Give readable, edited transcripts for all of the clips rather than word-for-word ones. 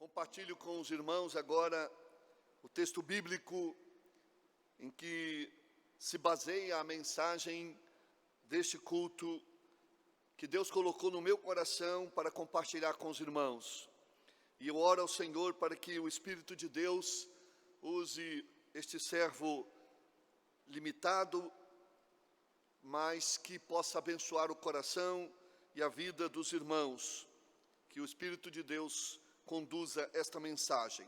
Compartilho com os irmãos agora o texto bíblico em que se baseia a mensagem deste culto que Deus colocou no meu coração para compartilhar com os irmãos. E eu oro ao Senhor para que o Espírito de Deus use este servo limitado, mas que possa abençoar o coração e a vida dos irmãos. Que o Espírito de Deus conduza esta mensagem.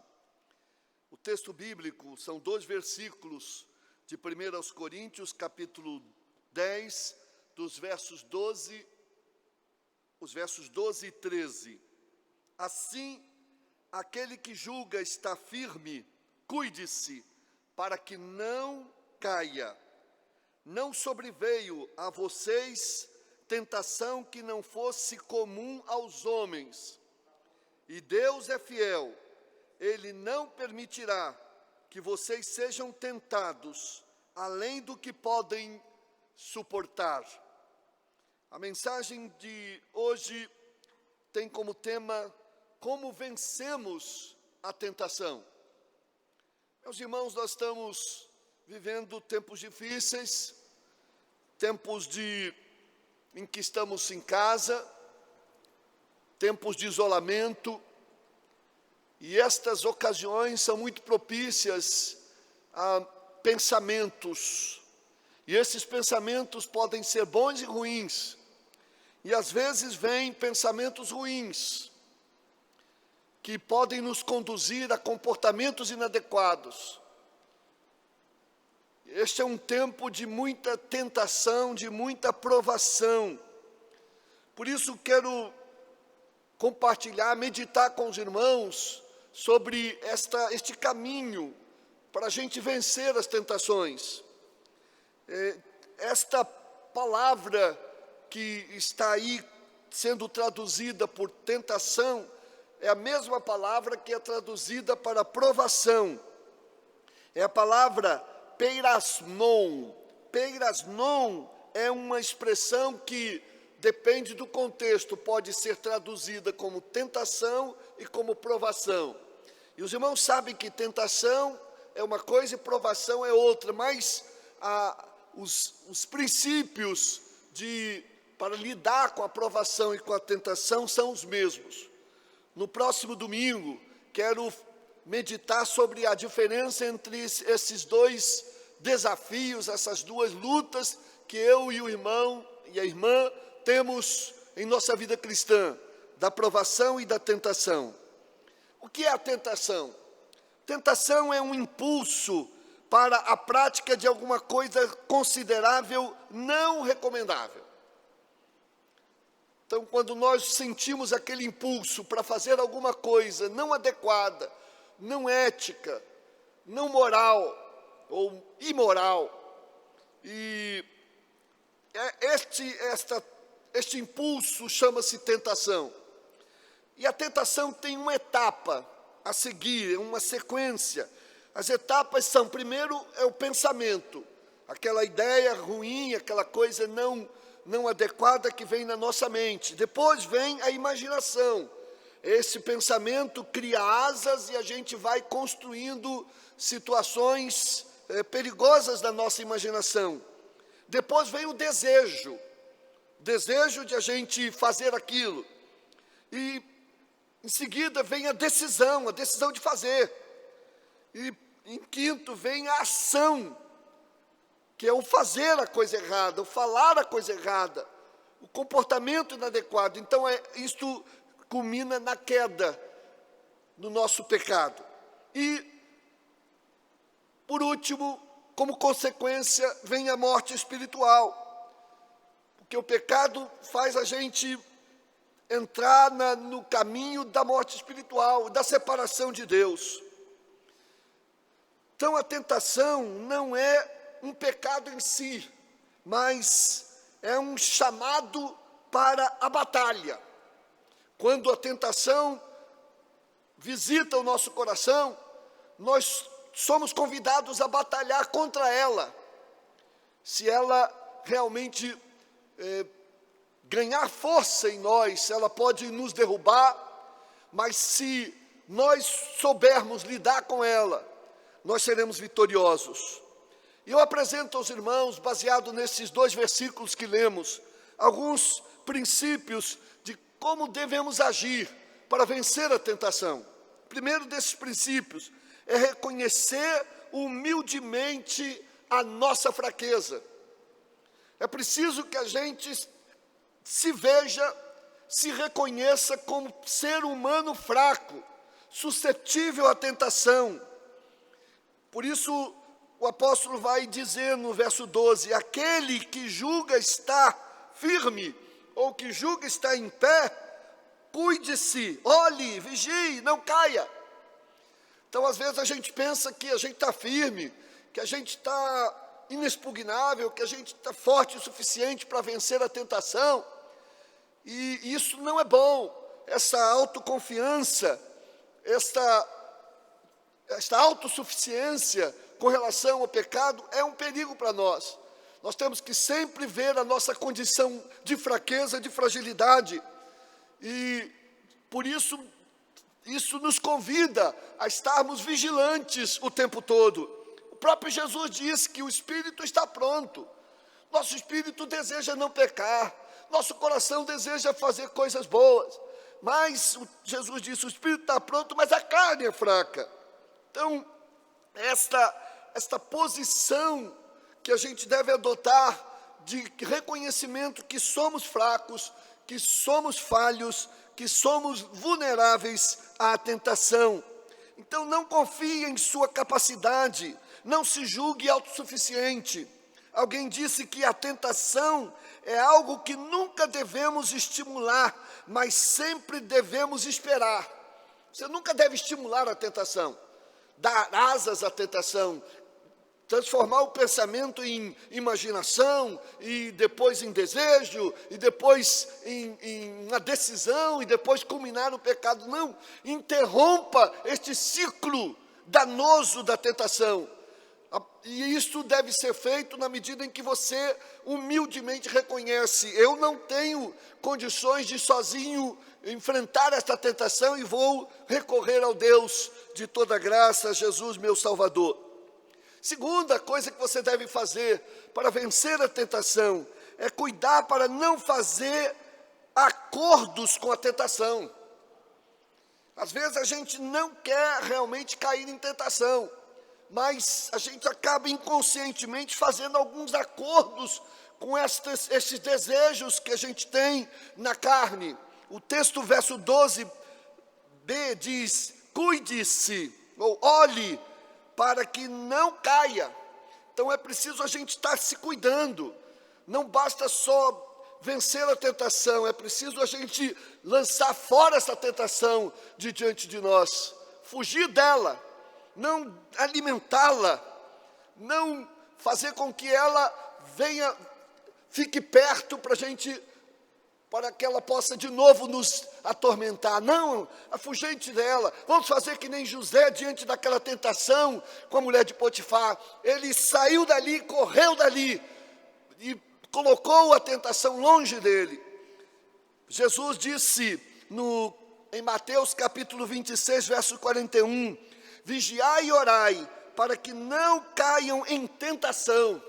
O texto bíblico são 2 versículos de 1 aos Coríntios, capítulo 10, os versos 12 e 13. Assim, aquele que julga está firme, cuide-se, para que não caia. Não sobreveio a vocês tentação que não fosse comum aos homens. E Deus é fiel, Ele não permitirá que vocês sejam tentados além do que podem suportar. A mensagem de hoje tem como tema: como vencemos a tentação. Meus irmãos, nós estamos vivendo tempos difíceis, tempos em que estamos em casa, tempos de isolamento, e estas ocasiões são muito propícias a pensamentos, e esses pensamentos podem ser bons e ruins, e às vezes vêm pensamentos ruins, que podem nos conduzir a comportamentos inadequados. Este é um tempo de muita tentação, de muita provação. Por isso quero compartilhar, meditar com os irmãos sobre este caminho para a gente vencer as tentações. Esta palavra que está aí sendo traduzida por tentação é a mesma palavra que é traduzida para provação. É a palavra peirasmon. Peirasmon é uma expressão que depende do contexto, pode ser traduzida como tentação e como provação. E os irmãos sabem que tentação é uma coisa e provação é outra, mas os princípios para lidar com a provação e com a tentação são os mesmos. No próximo domingo, quero meditar sobre a diferença entre esses dois desafios, essas duas lutas que eu e o irmão e a irmã temos em nossa vida cristã, da provação e da tentação. O que é a tentação? Tentação é um impulso para a prática de alguma coisa considerável, não recomendável. Então, quando nós sentimos aquele impulso para fazer alguma coisa não adequada, não ética, não moral ou imoral, e este impulso chama-se tentação. E a tentação tem uma etapa a seguir, uma sequência. As etapas são: primeiro é o pensamento, aquela ideia ruim, aquela coisa não adequada que vem na nossa mente. Depois vem a imaginação. Esse pensamento cria asas e a gente vai construindo situações perigosas na nossa imaginação. Depois vem o desejo de a gente fazer aquilo. E em seguida vem a decisão de fazer. E em quinto vem a ação, que é o fazer a coisa errada, o falar a coisa errada, o comportamento inadequado. Então isto culmina na queda, no nosso pecado. E, por último, como consequência, vem a morte espiritual. Porque o pecado faz a gente entrar no caminho da morte espiritual, da separação de Deus. Então, a tentação não é um pecado em si, mas é um chamado para a batalha. Quando a tentação visita o nosso coração, nós somos convidados a batalhar contra ela. Se ela realmente ganhar força em nós, ela pode nos derrubar, mas se nós soubermos lidar com ela, nós seremos vitoriosos. E eu apresento aos irmãos, baseado nesses 2 versículos que lemos, alguns princípios de como devemos agir para vencer a tentação. O primeiro desses princípios é reconhecer humildemente a nossa fraqueza. É preciso que a gente se veja, se reconheça como ser humano fraco, suscetível à tentação. Por isso, o apóstolo vai dizer no verso 12, aquele que julga estar firme, ou que julga estar em pé, cuide-se, olhe, vigie, não caia. Então, às vezes, a gente pensa que a gente está firme, que a gente está inexpugnável, que a gente está forte o suficiente para vencer a tentação. E isso não é bom. Essa autoconfiança, esta autossuficiência com relação ao pecado é um perigo para nós. Nós temos que sempre ver a nossa condição de fraqueza, de fragilidade. E por isso nos convida a estarmos vigilantes o tempo todo. O próprio Jesus diz que o espírito está pronto. Nosso espírito deseja não pecar. Nosso coração deseja fazer coisas boas. Mas Jesus disse, o espírito está pronto, mas a carne é fraca. Então, esta posição que a gente deve adotar de reconhecimento que somos fracos, que somos falhos, que somos vulneráveis à tentação. Então, não confie em sua capacidade, não se julgue autossuficiente. Alguém disse que a tentação é algo que nunca devemos estimular, mas sempre devemos esperar. Você nunca deve estimular a tentação, dar asas à tentação, transformar o pensamento em imaginação, e depois em desejo, e depois em uma decisão, e depois culminar no pecado. Não, interrompa este ciclo danoso da tentação. E isso deve ser feito na medida em que você humildemente reconhece, eu não tenho condições de sozinho enfrentar esta tentação e vou recorrer ao Deus de toda graça, Jesus meu Salvador. Segunda coisa que você deve fazer para vencer a tentação é cuidar para não fazer acordos com a tentação. Às vezes a gente não quer realmente cair em tentação, mas a gente acaba inconscientemente fazendo alguns acordos com esses desejos que a gente tem na carne. O texto, verso 12b, diz, cuide-se, ou olhe, para que não caia. Então é preciso a gente estar se cuidando. Não basta só vencer a tentação, é preciso a gente lançar fora essa tentação de diante de nós, fugir dela, não alimentá-la, não fazer com que ela fique perto para que ela possa de novo nos atormentar. Não, afugente dela. Vamos fazer que nem José diante daquela tentação com a mulher de Potifar. Ele saiu dali, correu dali e colocou a tentação longe dele. Jesus disse em Mateus capítulo 26, verso 41, vigiai e orai, para que não caiam em tentação.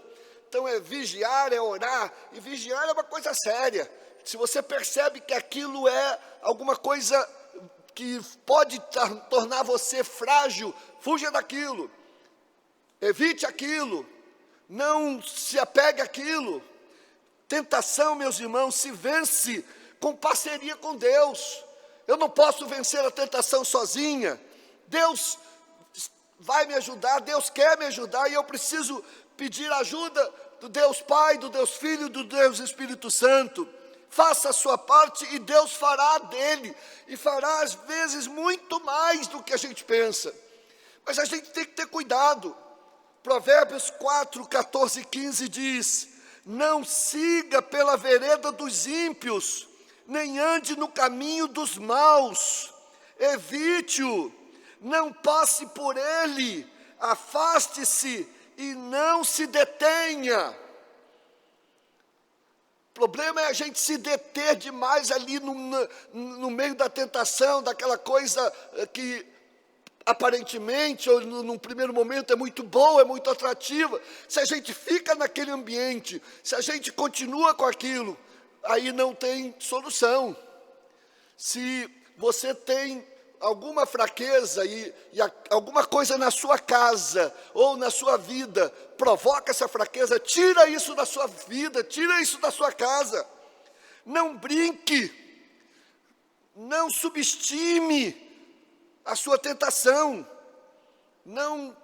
Então vigiar, é orar, e vigiar é uma coisa séria. Se você percebe que aquilo é alguma coisa que pode tornar você frágil, fuja daquilo, evite aquilo, não se apegue àquilo. Tentação, meus irmãos, se vence com parceria com Deus. Eu não posso vencer a tentação sozinha. Deus vai me ajudar, Deus quer me ajudar, e eu preciso pedir ajuda do Deus Pai, do Deus Filho, do Deus Espírito Santo. Faça a sua parte e Deus fará dele, e fará às vezes muito mais do que a gente pensa. Mas a gente tem que ter cuidado. Provérbios 4, 14 e 15 diz, não siga pela vereda dos ímpios, nem ande no caminho dos maus, evite-o, não passe por ele, afaste-se e não se detenha. problema é a gente se deter demais ali no meio da tentação, daquela coisa que aparentemente, ou num primeiro momento, é muito boa, é muito atrativa. Se a gente fica naquele ambiente, se a gente continua com aquilo, aí não tem solução. Se você tem alguma fraqueza alguma coisa na sua casa ou na sua vida provoca essa fraqueza, tira isso da sua vida, tira isso da sua casa. Não brinque, não subestime a sua tentação, não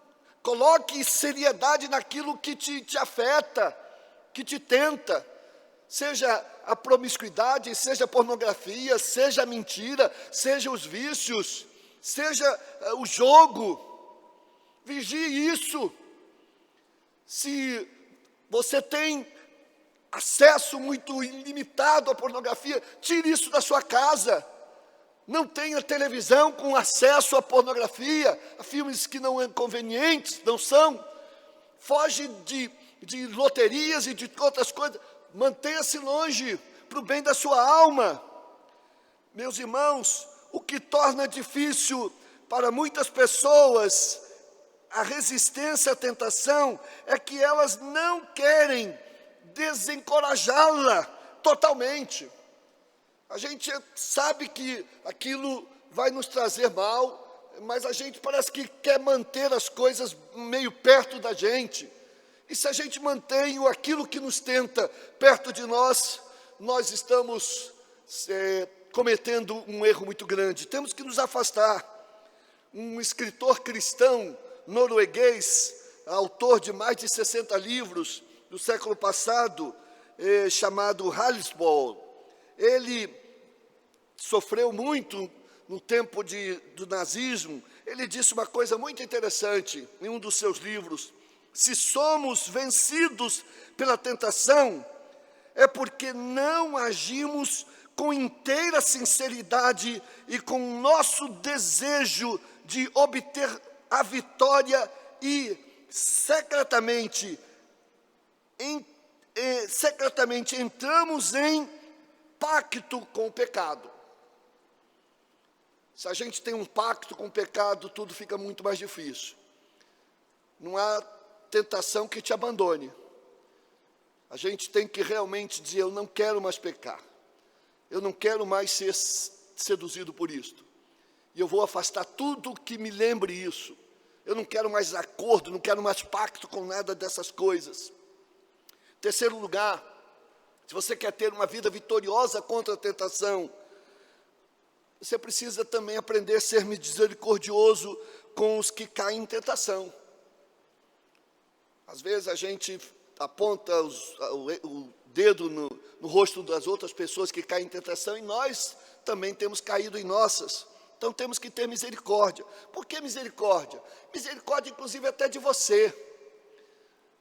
coloque seriedade naquilo que te afeta, que te tenta, seja a promiscuidade, seja a pornografia, seja a mentira, seja os vícios, seja o jogo. Vigie isso. Se você tem acesso muito ilimitado à pornografia, tire isso da sua casa. Não tenha televisão com acesso à pornografia, a filmes que não são convenientes, não são. Foge de loterias e de outras coisas. Mantenha-se longe, para o bem da sua alma. Meus irmãos, o que torna difícil para muitas pessoas a resistência à tentação é que elas não querem desencorajá-la totalmente. A gente sabe que aquilo vai nos trazer mal, mas a gente parece que quer manter as coisas meio perto da gente. E se a gente mantém aquilo que nos tenta perto de nós, nós estamos cometendo um erro muito grande. Temos que nos afastar. Um escritor cristão norueguês, autor de mais de 60 livros do século passado, chamado Hallesvold, ele sofreu muito no tempo do nazismo. Ele disse uma coisa muito interessante em um dos seus livros: se somos vencidos pela tentação, é porque não agimos com inteira sinceridade e com nosso desejo de obter a vitória e secretamente entramos em pacto com o pecado. Se a gente tem um pacto com o pecado, tudo fica muito mais difícil. Não há tentação que te abandone. A gente tem que realmente dizer: eu não quero mais pecar, eu não quero mais ser seduzido por isto, e eu vou afastar tudo que me lembre isso. Eu não quero mais acordo, não quero mais pacto com nada dessas coisas. Terceiro lugar, se você quer ter uma vida vitoriosa contra a tentação, você precisa também aprender a ser misericordioso com os que caem em tentação. Às vezes a gente aponta o dedo no rosto das outras pessoas que caem em tentação, e nós também temos caído em nossas. Então temos que ter misericórdia. Por que misericórdia? Misericórdia, inclusive, até de você.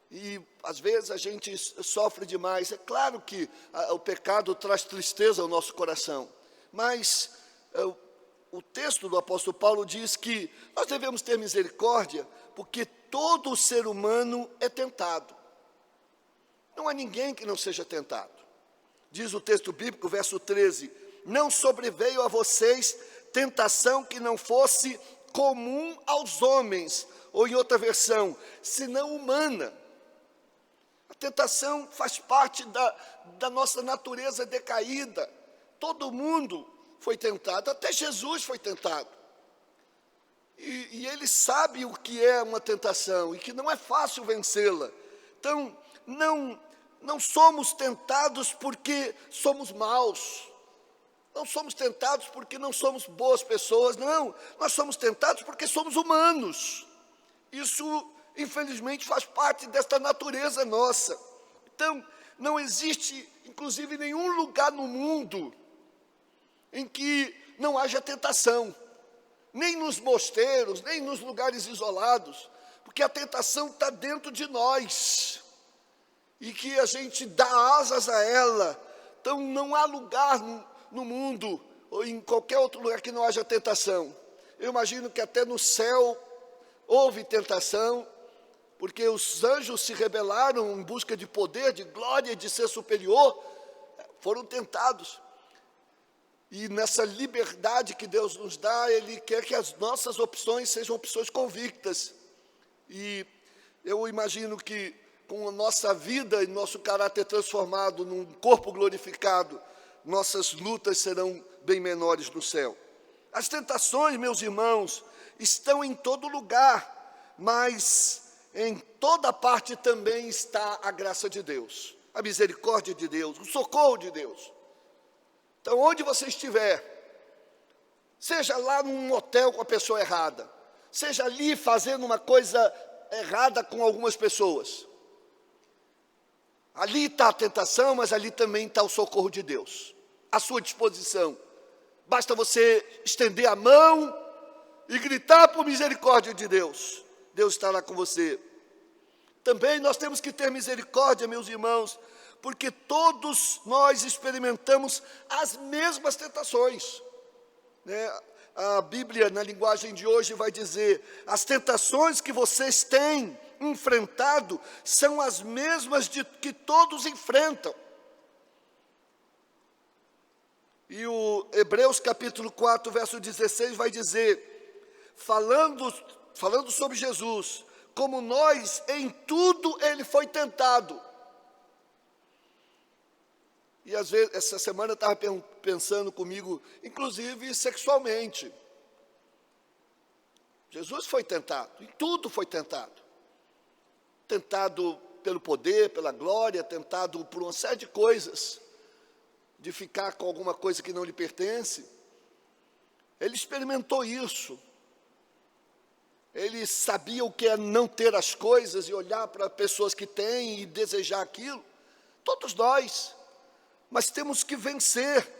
E às vezes a gente sofre demais. É claro que o pecado traz tristeza ao nosso coração, mas o texto do apóstolo Paulo diz que nós devemos ter misericórdia, porque todo ser humano é tentado. Não há ninguém que não seja tentado. Diz o texto bíblico, verso 13: não sobreveio a vocês tentação que não fosse comum aos homens, ou em outra versão, senão humana. A tentação faz parte da nossa natureza decaída. Todo mundo foi tentado, até Jesus foi tentado. E ele sabe o que é uma tentação, e que não é fácil vencê-la. Então, não somos tentados porque somos maus. Não somos tentados porque não somos boas pessoas, não. Nós somos tentados porque somos humanos. Isso, infelizmente, faz parte desta natureza nossa. Então, não existe, inclusive, nenhum lugar no mundo em que não haja tentação. Nem nos mosteiros, nem nos lugares isolados. Porque a tentação está dentro de nós. E que a gente dá asas a ela. Então, não há lugar no mundo, ou em qualquer outro lugar que não haja tentação. Eu imagino que até no céu houve tentação, porque os anjos se rebelaram em busca de poder, de glória, de ser superior, foram tentados. E nessa liberdade que Deus nos dá, Ele quer que as nossas opções sejam opções convictas. E eu imagino que com a nossa vida e nosso caráter transformado num corpo glorificado, nossas lutas serão bem menores no céu. As tentações, meus irmãos, estão em todo lugar, mas em toda parte também está a graça de Deus, a misericórdia de Deus, o socorro de Deus. Então, onde você estiver, seja lá num motel com a pessoa errada, seja ali fazendo uma coisa errada com algumas pessoas, ali está a tentação, mas ali também está o socorro de Deus, à sua disposição. Basta você estender a mão e gritar por misericórdia de Deus. Deus estará com você. Também nós temos que ter misericórdia, meus irmãos, porque todos nós experimentamos as mesmas tentações, né? A Bíblia, na linguagem de hoje, vai dizer: as tentações que vocês têm enfrentado são as mesmas que todos enfrentam. E o Hebreus capítulo 4, verso 16 vai dizer, falando sobre Jesus, como nós, em tudo ele foi tentado. E às vezes, essa semana eu estava pensando comigo, inclusive sexualmente. Jesus foi tentado, em tudo foi tentado. Tentado pelo poder, pela glória, tentado por uma série de coisas, de ficar com alguma coisa que não lhe pertence. Ele experimentou isso. Ele sabia o que é não ter as coisas e olhar para pessoas que têm e desejar aquilo. Todos nós. Mas temos que vencer.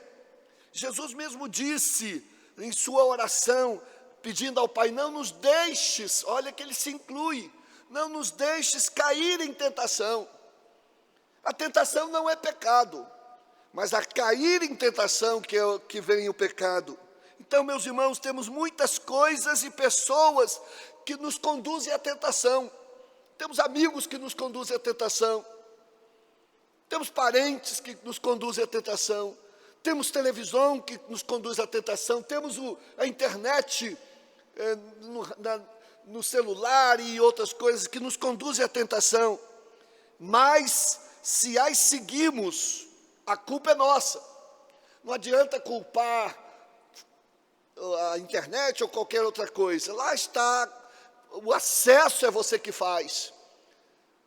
Jesus mesmo disse em sua oração, pedindo ao Pai, não nos deixes, olha que ele se inclui, não nos deixes cair em tentação. A tentação não é pecado, mas a cair em tentação que vem o pecado. Então, meus irmãos, temos muitas coisas e pessoas que nos conduzem à tentação. Temos amigos que nos conduzem à tentação. Temos parentes que nos conduzem à tentação. Temos televisão que nos conduz à tentação. Temos a internet no celular e outras coisas que nos conduzem à tentação. Mas, se as seguimos, a culpa é nossa. Não adianta culpar a internet ou qualquer outra coisa. Lá está, o acesso é você que faz.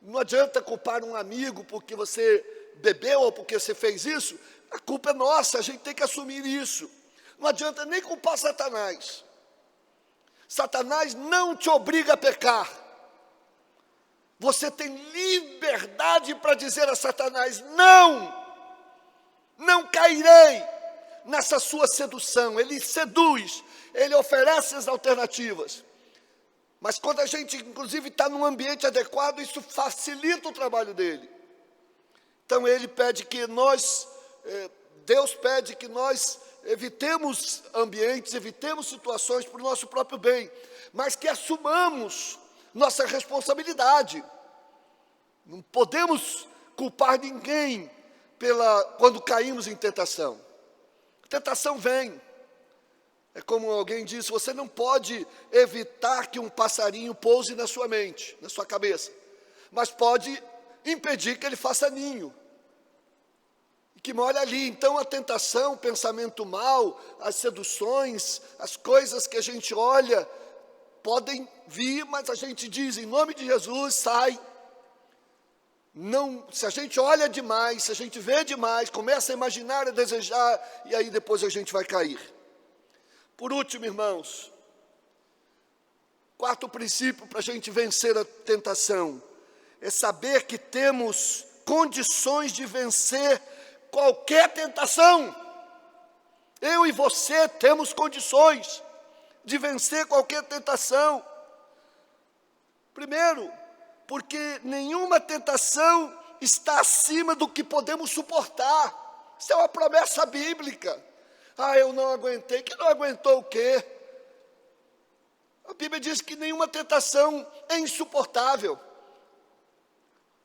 Não adianta culpar um amigo porque você bebeu ou porque você fez isso. A culpa é nossa, a gente tem que assumir isso. Não adianta nem culpar Satanás. Satanás não te obriga a pecar. Você tem liberdade para dizer a Satanás, não cairei nessa sua sedução. Ele seduz, ele oferece as alternativas. Mas quando a gente, inclusive, está num ambiente adequado, isso facilita o trabalho dele. Então, ele pede que Deus pede que nós evitemos ambientes, evitemos situações para o nosso próprio bem, mas que assumamos nossa responsabilidade. Não podemos culpar ninguém quando caímos em tentação. A tentação vem. É como alguém disse, você não pode evitar que um passarinho pouse na sua mente, na sua cabeça, mas pode impedir que ele faça ninho, e que mora ali. Então a tentação, o pensamento mau, as seduções, as coisas que a gente olha, podem vir, mas a gente diz, em nome de Jesus, sai. Não, se a gente olha demais, se a gente vê demais, começa a imaginar, a desejar, e aí depois a gente vai cair. Por último, irmãos, quarto princípio para a gente vencer a tentação, é saber que temos condições de vencer qualquer tentação. Eu e você temos condições de vencer qualquer tentação. Primeiro, porque nenhuma tentação está acima do que podemos suportar. Isso é uma promessa bíblica. Eu não aguentei. Que não aguentou o quê? A Bíblia diz que nenhuma tentação é insuportável.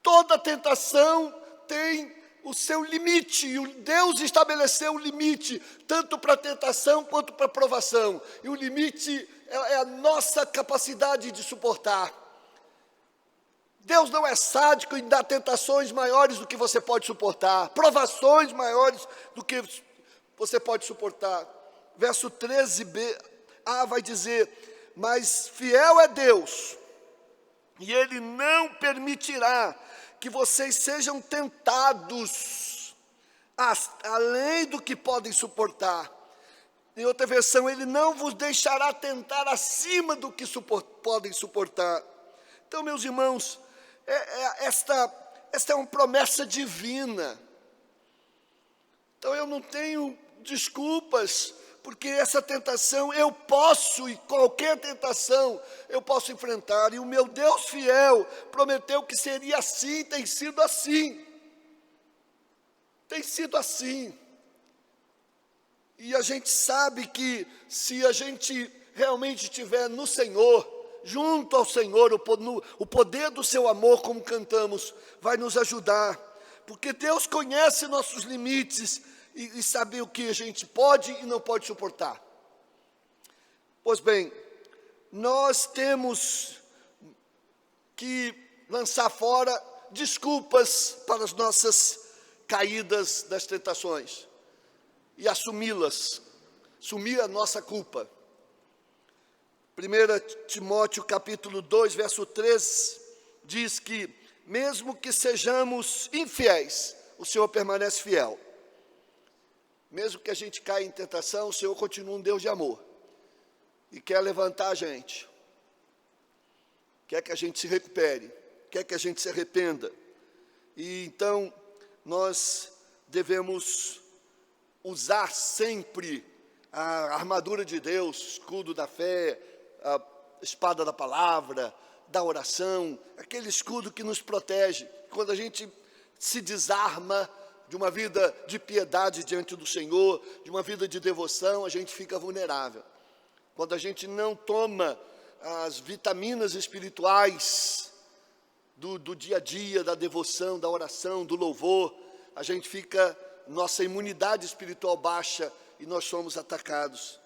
Toda tentação tem o seu limite, e Deus estabeleceu um limite, tanto para a tentação quanto para a provação, e o limite é a nossa capacidade de suportar. Deus não é sádico em dar tentações maiores do que você pode suportar, provações maiores do que você pode suportar. Verso 13b, vai dizer, mas fiel é Deus, e Ele não permitirá que vocês sejam tentados além do que podem suportar. Em outra versão, Ele não vos deixará tentar acima do que podem suportar. Então, meus irmãos, esta é uma promessa divina. Então, eu não tenho desculpas, porque essa tentação eu posso, e qualquer tentação eu posso enfrentar. E o meu Deus fiel prometeu que seria assim, tem sido assim. Tem sido assim. E a gente sabe que se a gente realmente estiver no Senhor, junto ao Senhor, o poder do seu amor, como cantamos, vai nos ajudar. Porque Deus conhece nossos limites e sabe o que a gente pode e não pode suportar. Pois bem, nós temos que lançar fora desculpas para as nossas caídas das tentações e assumi-las, assumir a nossa culpa. 1 Timóteo capítulo 2, verso 3, diz que mesmo que sejamos infiéis, o Senhor permanece fiel. Mesmo que a gente caia em tentação, o Senhor continua um Deus de amor e quer levantar a gente, quer que a gente se recupere, quer que a gente se arrependa. E então nós devemos usar sempre a armadura de Deus, escudo da fé, a espada da palavra, da oração, aquele escudo que nos protege. Quando a gente se desarma de uma vida de piedade diante do Senhor, de uma vida de devoção, a gente fica vulnerável. Quando a gente não toma as vitaminas espirituais do dia a dia, da devoção, da oração, do louvor, a gente fica, nossa imunidade espiritual baixa e nós somos atacados.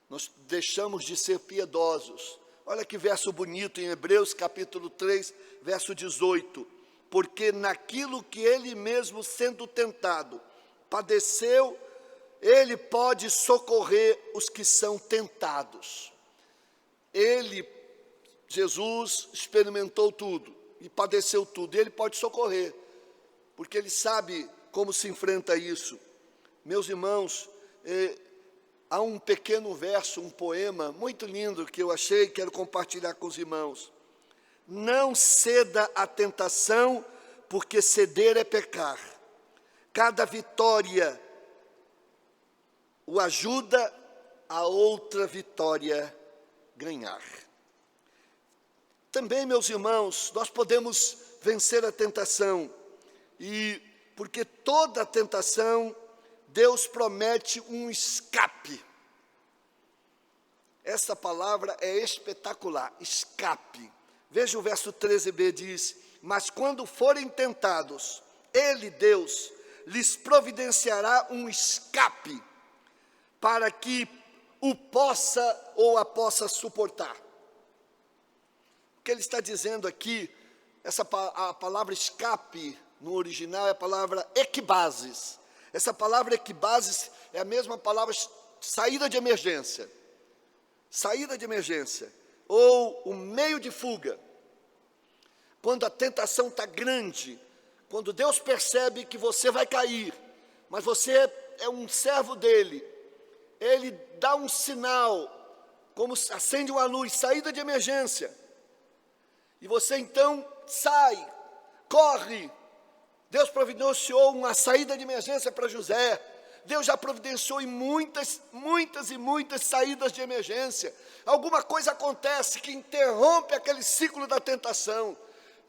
Nós deixamos de ser piedosos. Olha que verso bonito em Hebreus capítulo 3, verso 18. Porque naquilo que ele mesmo sendo tentado, padeceu, ele pode socorrer os que são tentados. Ele, Jesus, experimentou tudo e padeceu tudo, e ele pode socorrer, porque ele sabe como se enfrenta isso. Meus irmãos, há um pequeno verso, um poema muito lindo que eu achei e quero compartilhar com os irmãos. Não ceda à tentação, porque ceder é pecar. Cada vitória o ajuda a outra vitória ganhar. Também, meus irmãos, nós podemos vencer a tentação, e porque toda tentação, Deus promete um escape. Essa palavra é espetacular, escape. Veja o verso 13b, diz, mas quando forem tentados, Ele, Deus, lhes providenciará um escape, para que o possa ou a possa suportar. O que ele está dizendo aqui, a palavra escape, no original é a palavra ekbasis. Essa palavra ekbasis é a mesma palavra saída de emergência. Saída de emergência, ou o meio de fuga. Quando a tentação está grande, quando Deus percebe que você vai cair, mas você é um servo dele, ele dá um sinal, como acende uma luz, saída de emergência, e você então sai, corre. Deus providenciou uma saída de emergência para José. Deus já providenciou em muitas saídas de emergência. Alguma coisa acontece que interrompe aquele ciclo da tentação.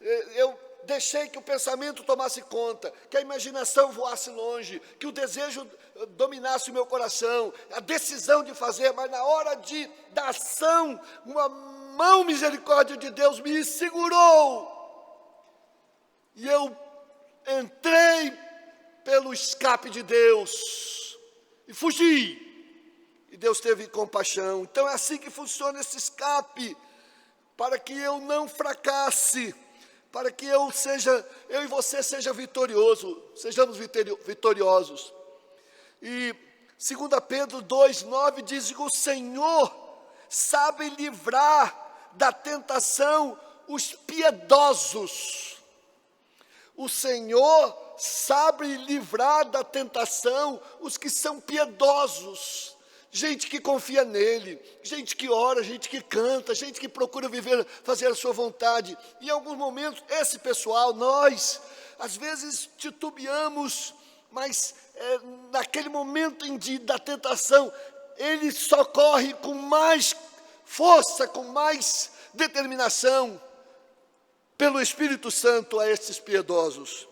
Eu deixei que o pensamento tomasse conta, que a imaginação voasse longe, que o desejo dominasse o meu coração, a decisão de fazer, mas na hora da ação, uma mão misericórdia de Deus me segurou. E eu entrei pelo escape de Deus e fugi. E Deus teve compaixão. Então é assim que funciona esse escape, para que eu não fracasse, para que eu e você sejamos vitoriosos. E 2 Pedro 2,9 diz que o Senhor sabe livrar da tentação os piedosos. O Senhor sabe livrar da tentação os que são piedosos. Gente que confia nele, gente que ora, gente que canta, gente que procura fazer a sua vontade. E em alguns momentos, esse pessoal, nós, às vezes titubeamos, mas naquele momento da tentação, ele socorre com mais força, com mais determinação, pelo Espírito Santo a esses piedosos.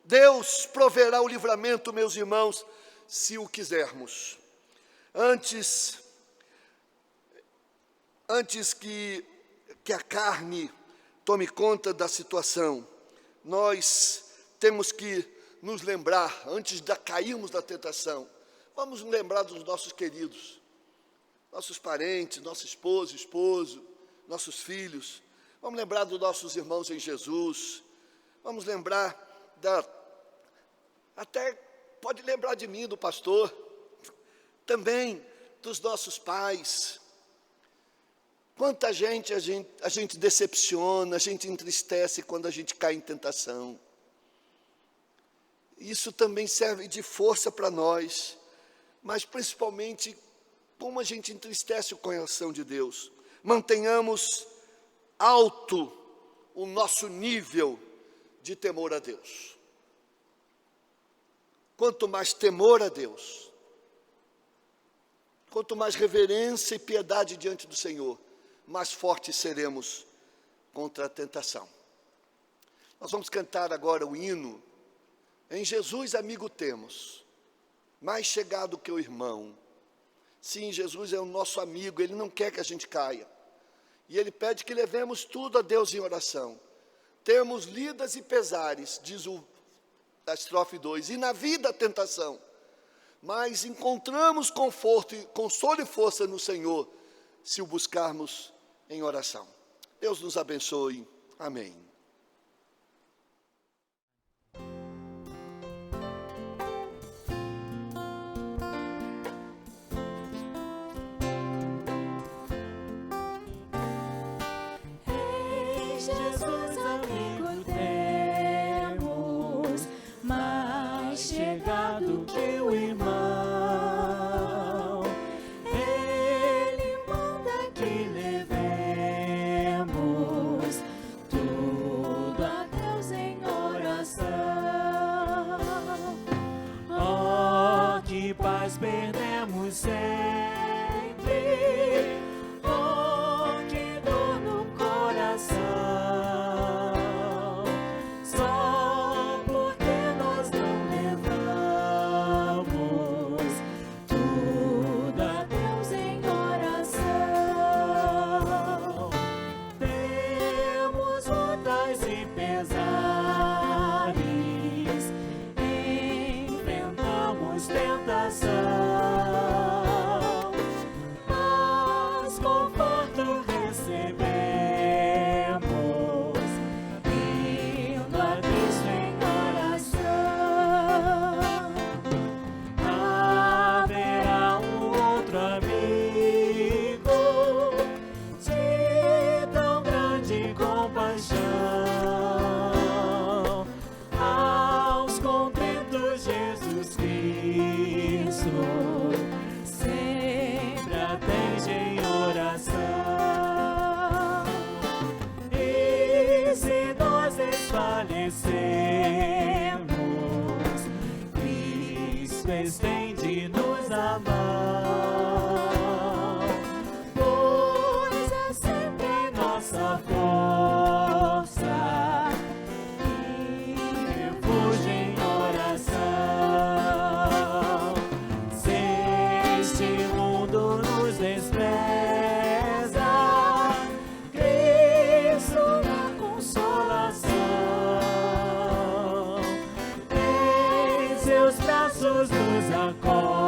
Deus proverá o livramento, meus irmãos, se o quisermos. Antes que a carne tome conta da situação, nós temos que nos lembrar, antes de cairmos na tentação, vamos nos lembrar dos nossos queridos, nossos parentes, nossa esposa, esposo, nossos filhos. Vamos lembrar dos nossos irmãos em Jesus. Vamos lembrar até pode lembrar de mim, do pastor, também dos nossos pais. Quanta gente a gente decepciona, a gente entristece quando a gente cai em tentação. Isso também serve de força para nós, mas principalmente como a gente entristece o coração de Deus. Mantenhamos alto o nosso nível de temor a Deus. Quanto mais temor a Deus, quanto mais reverência e piedade diante do Senhor, mais fortes seremos contra a tentação. Nós vamos cantar agora o hino, Em Jesus amigo temos, mais chegado que o irmão. Sim, Jesus é o nosso amigo, Ele não quer que a gente caia. E Ele pede que levemos tudo a Deus em oração. Temos lidas e pesares, diz a estrofe 2, e na vida a tentação. Mas encontramos conforto, consolo e força no Senhor, se o buscarmos em oração. Deus nos abençoe. Amém. Jesus amigo temos, mais chegado que o irmão. Ele manda que levemos tudo a Deus em oração. Oh, que paz perdemos sempre. Cristo estende-nos a mão, pois é sempre nossa força e refúgio em oração. Se este mundo nos despreza, Cristo dá consolação. Em seus passos nos acolhe.